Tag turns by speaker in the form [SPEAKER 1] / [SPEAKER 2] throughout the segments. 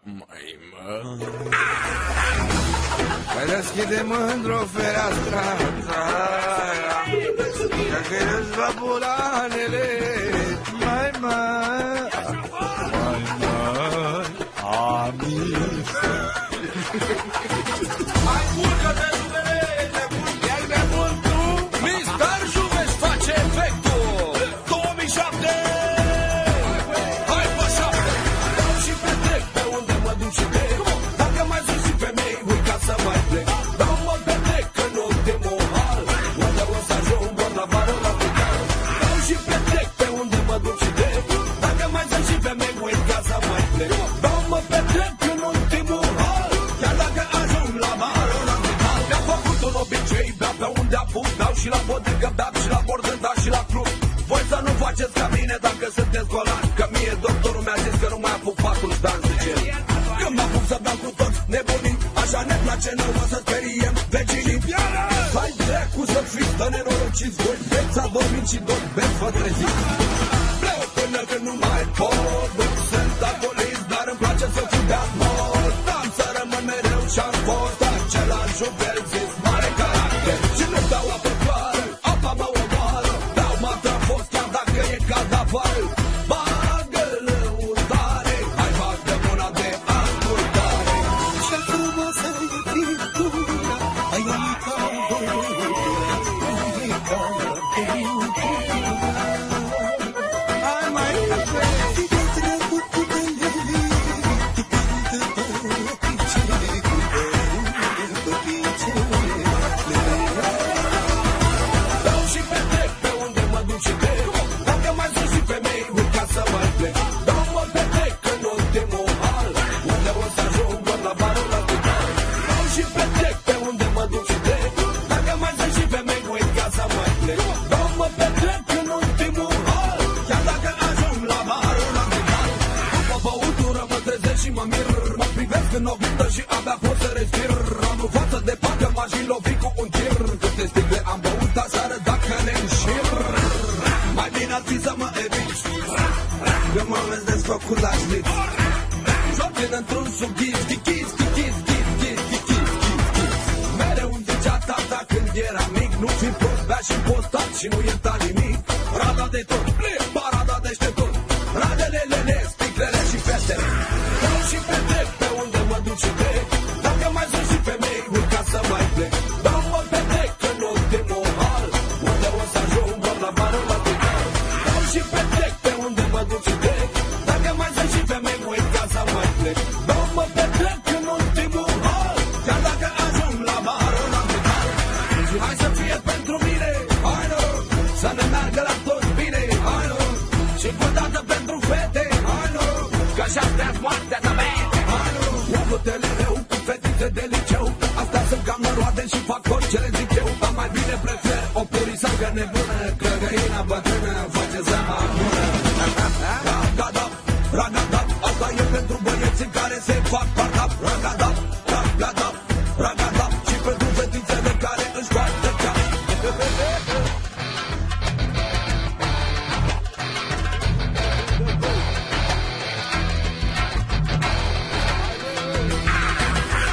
[SPEAKER 1] Mai mă... Mai deschide mândru fereastra, că-i răzva bulanele. Mai mă... Mai urcă de numele nebun, iar nebun tu. Mister Juveș face efectul 2007. Hai pe 7. Dau și petrec pe unde mă duc și plec. Dacă mai sunt și femei, uita să mai plec. Dau mă petrec în ultimul hal, unde o să ajung doar la vară la final. Dau și petrec pe unde mă duc și plec. Dacă mai sunt și femei, uita să mai plec. Dau mă petrec în ultimul hal, chiar dacă ajung la vară la final. Mi-a făcut un obicei, bea pe unde apuc. Dau și la bodegă, beat și la bordă, dar și la club. Voi să nu faceți ca mine dacă sunteți golani, că mie doctorul mi-a zis că nu mai apuc patul dan, zice el. Când mă apuc să beau cu toți nebunii, așa ne place nouă să speriem vecinii. Hai dracu să fiți, dă nenorociți, voi veți adormit și doar beți vă treziți. Pleu până când nu mai pot, nu sunt alcoolist, dar îmi place să fiu beat mort. Am să rămân mereu și-am fost același juvel zis mare caracter. Și nu beau apă clară, apa mă omoară. Beau matra fost chiar dacă e cadavar. Bagă lăutare, hai bagă mâna de ascultare.
[SPEAKER 2] Ce frumoasă e pictura, ai uita
[SPEAKER 1] Hai mai
[SPEAKER 2] Dau și petrec pe unde mă duc și plec. Dacă mai sunt și femei, uita să mai plec. Dau mă petrec în ultimul hal, unde o să ajung doar la vară la final. Dau și petrec pe unde mă duc și plec. Dacă mai sunt și femei, uita să mai plec. Dau mă petrec în ultimul hal, chiar dacă ajung la vară la final. După băutură mă trezesc și mă mir. Mă privesc în oglindă și abia pot să respir. Am o față de parcă m-aș fi lovit cu un tir. Câte sticle am băut aseară dacă ne înșir. Mai bine ar fi să mă eviți, că mă vezi desfăcut la șliț. Joc-in într-un sughiț, ghichiz, ghichiz, ghichiz, ghichiz, ghichiz, ghichiz. Mereu îmi zicea tata când era mic, nu fi prost, bea și postat și nu ierta nimic. Rada de tot, parada deșteptot, radele, lele, sticlele și fetele. Dau și petrec pe unde mă duc și plec. Dacă mai sunt și femei, urca să mai plec. Dau mă petrec în ultimul hal, unde o să ajung doar la vară la final. Dau și petrec pe unde mă duc și plec. Dacă mai sunt și femei, urca să mai plec. Dau mă petrec în ultimul hal, chiar dacă ajung la vară la final. Și hai să fie pentru mine, hai noroc, să ne meargă la toți bine, hai noroc. Și cu dată pentru fete, hai noroc, că și-astea-s moartea ta mete, hai noroc. Uite-le rău cu fetițe de liceu, astea sunt cam noroade și fac orice le zic eu. Dar mai bine prefer o purisagă nebună, că găina bătrână face zeama bună. Ragadap, ragadap, asta e pentru băieții care se fac partap. Ragadap, ragadap, ragadap, și pentru fetițele care își scoate cap.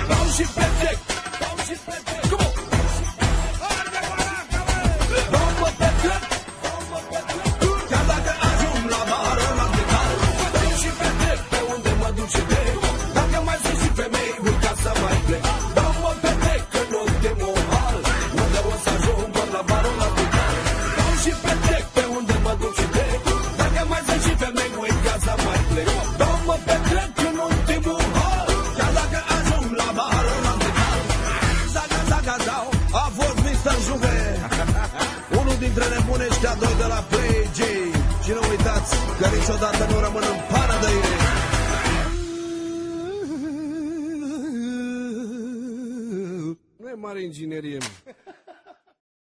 [SPEAKER 2] Dau și petrec, dau și petrec, come on! Dau mă petrec, chiar dacă ajung la vară la final. Dau și petrec pe unde mă duc și plec. Dacă mai sunt și femei, uita să mai plec. Dau mă petrec în ultimul hal, unde o să ajung doar la vară la final. Dau și petrec pe unde mă duc și plec. Dacă mai sunt și femei, uita să mai plec. Dau mă petrec în ultimul hal, chiar dacă ajung la vară la final. Zaga, zaga, zau, a fost Mr. Juve, unul dintre nebuni ăștia doi de la Play G. Și nu uitați că niciodată nu rămân în pană de ei.
[SPEAKER 1] Nu e mare inginerie, mă.